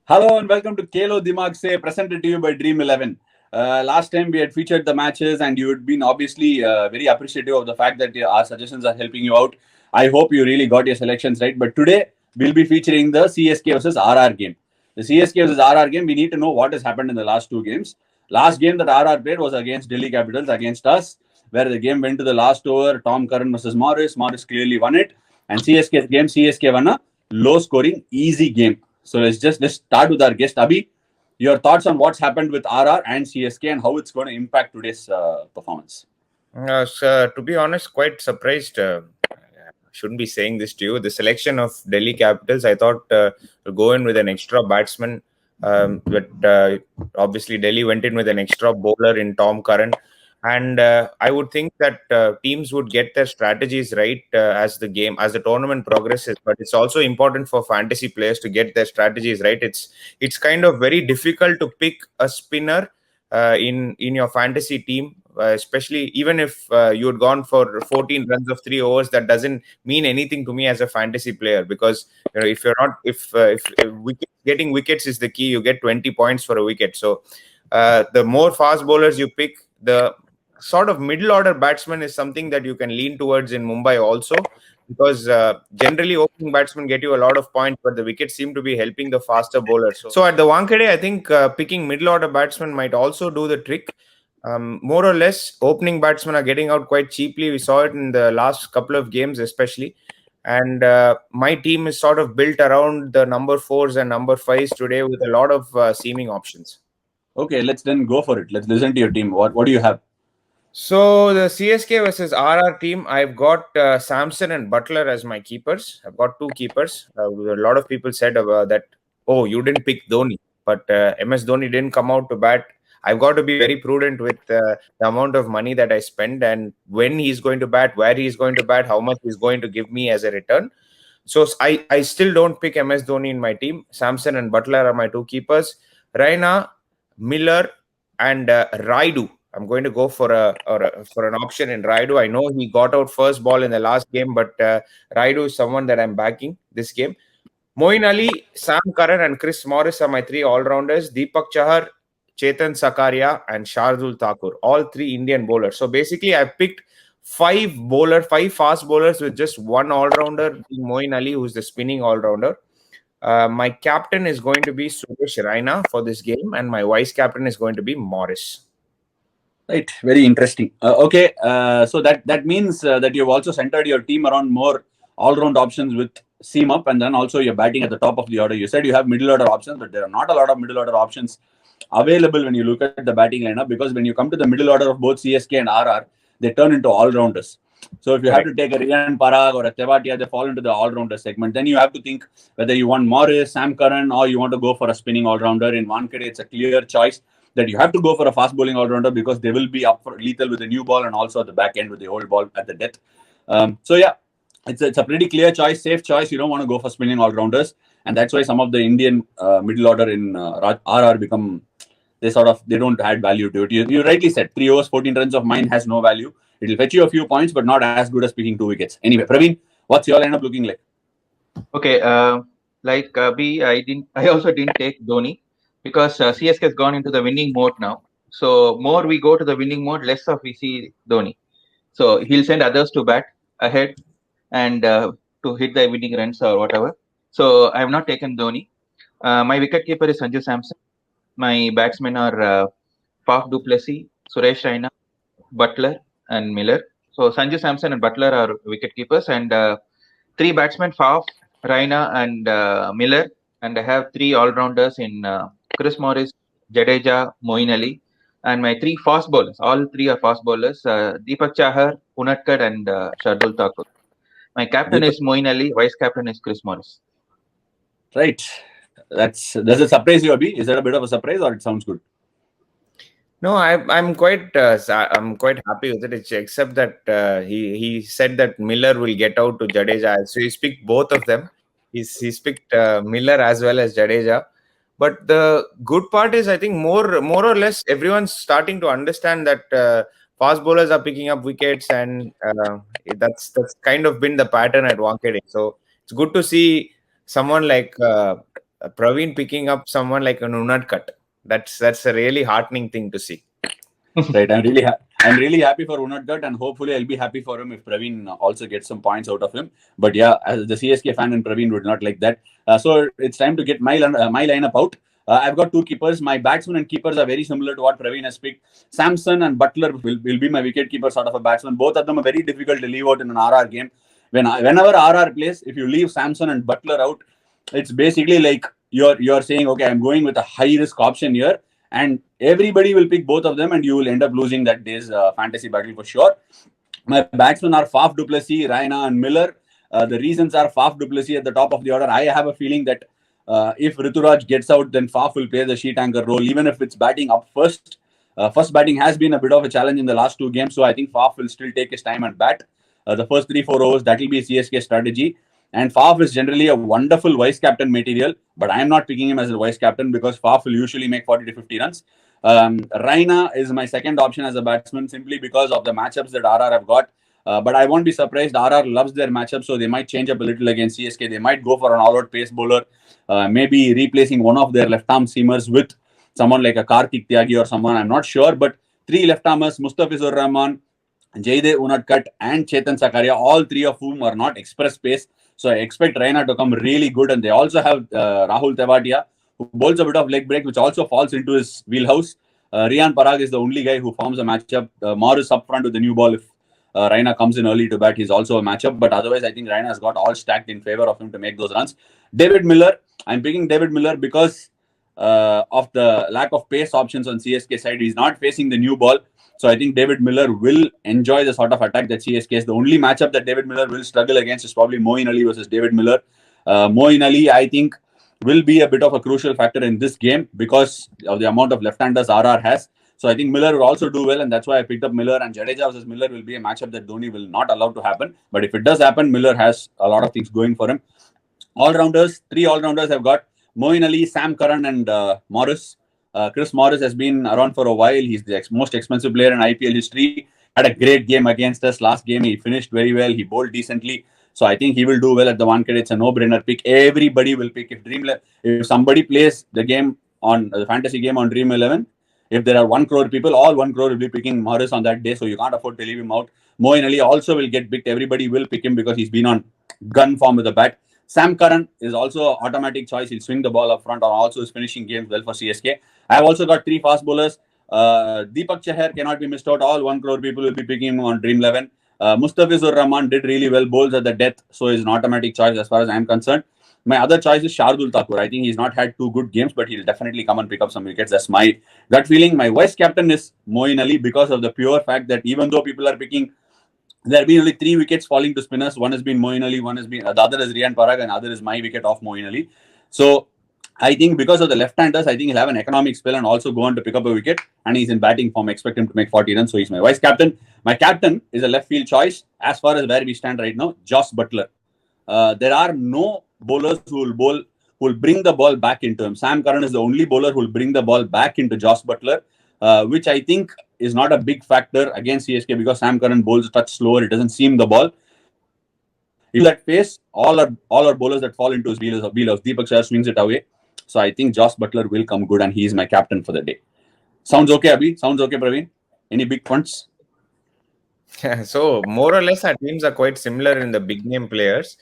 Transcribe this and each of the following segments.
Hello and welcome to Khelo Dimaag Se, presented to you by Dream 11. Last time we had featured the matches, and you had been obviously very appreciative of the fact that our suggestions are helping you out. I hope you really got your selections right. But today we'll be featuring the CSK versus RR game. The CSK versus RR game, we need to know what has happened in the last two games. Last game that RR played was against Delhi Capitals, against us, where the game went to the last over. Tom Curran versus Morris. Morris clearly won it. And CSK's game, CSK won a low scoring, easy game. So let's start with our guest Abhi. Your thoughts on what's happened with RR and CSK and how it's going to impact today's performance. So, to be honest, quite surprised. Shouldn't be saying this to you. The selection of Delhi Capitals, I thought to go in with an extra batsman, but obviously Delhi went in with an extra bowler in Tom Curran, and I would think that teams would get their strategies right as the tournament progresses. But it's also important for fantasy players to get their strategies right. It's kind of very difficult to pick a spinner in your fantasy team, especially even if you had gone for 14 runs of 3 overs. That doesn't mean anything to me as a fantasy player, because if you're not if getting wickets is the key. You get 20 points for a wicket. So the more fast bowlers you pick, the sort of middle order batsman is something that you can lean towards in Mumbai also, because generally opening batsmen get you a lot of points, but the wickets seem to be helping the faster bowlers. So at the Wankhede, I think picking middle order batsmen might also do the trick. More or less, opening batsmen are getting out quite cheaply. We saw it in the last couple of games, especially. And my team is sort of built around the number fours and number fives today, with a lot of seaming options. Okay, let's then go for it. Let's listen to your team. What do you have? So the CSK versus RR team, I've got Samson and Butler as my keepers. I've got two keepers. A lot of people said that, oh, you didn't pick Dhoni, but MS Dhoni didn't come out to bat. I've got to be very prudent with the amount of money that I spend, and when he's going to bat, where he's going to bat, how much he's going to give me as a return. So I still don't pick MS Dhoni in my team. Samson and Butler are my two keepers. Raina, Miller, and Raidu. I'm going to go for for an option in Raidu. I know he got out first ball in the last game, but Raidu is someone that I'm backing this game. Moeen Ali, Sam Curran, and Chris Morris are my three all-rounders. Deepak Chahar, Chetan Sakaria, and Shardul Thakur, all three Indian bowlers. So basically, I picked five fast bowlers with just one all-rounder, Moeen Ali, who's the spinning all-rounder. My captain is going to be Suresh Raina for this game, and my vice captain is going to be Morris. Right, very interesting. Okay, so that means that you've also centered your team around more all-round options with seam up, and then also you're batting at the top of the order. You said you have middle order options, but there are not a lot of middle order options available when you look at the batting lineup, because when you come to the middle order of both CSK and RR, they turn into all-rounders. So if you have to take a Riyan Parag or a Tewatia, they fall into the all-rounder segment. Then you have to think whether you want Morris, Sam Curran, or you want to go for a spinning all-rounder. In Wankhede, it's a clear choice that you have to go for a fast bowling all-rounder, because they will be up for lethal with the new ball and also at the back end with the old ball at the death. So yeah, it's a pretty clear choice, safe choice. You don't want to go for spinning all-rounders, and that's why some of the Indian middle order in RR become, they don't add value to it. You rightly said 3 overs 14 runs of mine has no value. It'll fetch you a few points, but not as good as picking 2 wickets. Anyway, Praveen, what's your lineup looking like? Okay, like B, I also didn't take Dhoni because CSK has gone into the winning mode now. So more we go to the winning mode, less of we see Dhoni. So he'll send others to bat ahead and to hit the winning runs or whatever. So I have not taken Dhoni. My wicket keeper is Sanju Samson. My batsmen are Faf du Plessis, Suresh Raina, Butler, and Miller. So Sanju Samson and Butler are wicket keepers, and three batsmen, Faf, Raina, and Miller. And I have three all-rounders in Chris Morris, Jadeja, Moeen Ali, and my three fast bowlers. All three are fast bowlers: Deepak Chahar, Unadkat, and Shardul Thakur. My captain is Moeen Ali. Vice captain is Chris Morris. Right. Does it surprise you, Abhi? Is that a bit of a surprise, or it sounds good? No, I'm quite happy with it. Except that he said that Miller will get out to Jadeja, so he's picked both of them. He's picked Miller as well as Jadeja. But the good part is, I think more or less everyone's starting to understand that fast bowlers are picking up wickets, and that's kind of been the pattern at Wankhede. So it's good to see someone like Praveen picking up someone like an Unadkat. That's a really heartening thing to see. Right, I'm really happy for Unadkat, and hopefully I'll be happy for him if Praveen also gets some points out of him. But yeah, as the CSK fan and Praveen would not like that. So it's time to get my lineup out. I've got two keepers. My batsmen and keepers are very similar to what Praveen has picked. Samson and Butler will be my wicket keeper sort of a batsman. Both of them are very difficult to leave out in an RR game. Whenever RR plays, if you leave Samson and Butler out, it's basically like you're saying, okay, I'm going with a high risk option here, and everybody will pick both of them, and you will end up losing that day's fantasy battle for sure. My batsmen are Faf du Plessis, Raina, and Miller. The reasons are Faf du Plessis at the top of the order. I have a feeling that if Rituraj gets out, then Faf will play the sheet anchor role, even if it's batting up first. First batting has been a bit of a challenge in the last two games, so I think Faf will still take his time and bat. The first 3-4 overs, that will be a CSK strategy. And Faf is generally a wonderful vice captain material, but I am not picking him as a vice captain because Faf will usually make 40 to 50 runs. Raina is my second option as a batsman simply because of the matchups that RR have got. But I won't be surprised. RR loves their matchups, so they might change up a little against CSK. They might go for an all-out pace bowler, maybe replacing one of their left-arm seamers with someone like a Karthik Tyagi or someone. I'm not sure, but three left-armers, Mustafizur Rahman, Jaydev Unadkat, and Chetan Sakaria, all three of whom are not express pace. So I expect Raina to come really good. And they also have Rahul Tewatia, who bowls a bit of leg break, which also falls into his wheelhouse. Riyan Parag is the only guy who forms a matchup. Morris up front with the new ball. If Raina comes in early to bat, he's also a matchup. But otherwise, I think Raina has got all stacked in favor of him to make those runs. David Miller, I'm picking David Miller because of the lack of pace options on CSK side. He's not facing the new ball. So I think David Miller will enjoy the sort of attack that CSK is. The only matchup that David Miller will struggle against is probably Moeen Ali versus David Miller. Moeen Ali, I think, will be a bit of a crucial factor in this game because of the amount of left-handers RR has. So I think Miller will also do well, and that's why I picked up Miller. And Jadeja versus Miller will be a matchup that Dhoni will not allow to happen. But if it does happen, Miller has a lot of things going for him. All-rounders, three all-rounders have got Moeen Ali, Sam Curran, and Morris. Chris Morris has been around for a while. He's the most expensive player in IPL history. Had a great game against us last game. He finished very well. He bowled decently. So I think he will do well at the Wankhede. It's a no-brainer pick. Everybody will pick. If somebody plays the game on the fantasy game on Dream 11, if there are 1 crore people, all 1 crore will be picking Morris on that day. So you can't afford to leave him out. Moeen Ali also will get picked. Everybody will pick him because he's been on gun form with the bat. Sam Curran is also an automatic choice. He'll swing the ball up front and also is finishing games well for CSK. I have also got 3 fast bowlers. Deepak Chahar cannot be missed out. All 1 crore people will be picking him on Dream 11. Mustafizur Rahman did really well. Bowls at the death, so is an automatic choice as far as I'm concerned. My other choice is Shardul Thakur. I think he's not had 2 good games, but he'll definitely come and pick up some wickets. That's my gut feeling. My vice captain is Moeen Ali because of the pure fact that even though people are picking, there have been only 3 wickets falling to spinners. One has been Moeen Ali, the other is Riyan Parag, and the other is my wicket off Moeen Ali. So I think because of the left-handers, I think he'll have an economic spell and also go on to pick up a wicket. And he's in batting form. I expect him to make 40 runs. So he's my vice captain. My captain is a left field choice. As far as where we stand right now, Josh Butler. There are no bowlers who will bring the ball back into him. Sam Curran is the only bowler who will bring the ball back into Josh Butler, which I think is not a big factor against CSK because Sam Curran bowls a touch slower. It doesn't seam the ball. In that pace, all our bowlers that fall into his wheelhouse. Deepak Chahar swings it away. So I think Josh Butler will come good and he is my captain for the day. Sounds okay, Abhi? Sounds okay, Praveen? Any big points? Yeah, so more or less our teams are quite similar in the big name players.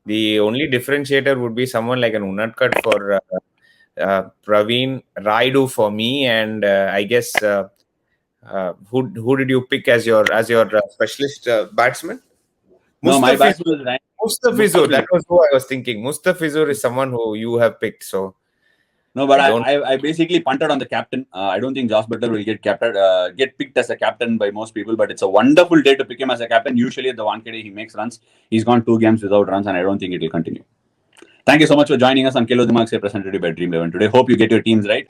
The only differentiator would be someone like an Unadkat for Praveen, Raidu for me, and I guess who did you pick as your specialist batsman? No, my batsman is Mustafizur. That was who I was thinking. Mustafizur is someone who you have picked. So no, but I basically punted on the captain. I don't think Josh Butler will get picked as a captain by most people, but it's a wonderful day to pick him as a captain. Usually at the Wankhede, he makes runs. He's gone 2 games without runs, and I don't think it will continue. Thank you so much for joining us on Khelo Dimaag Se presented by Dream 11 today. Hope you get your teams right.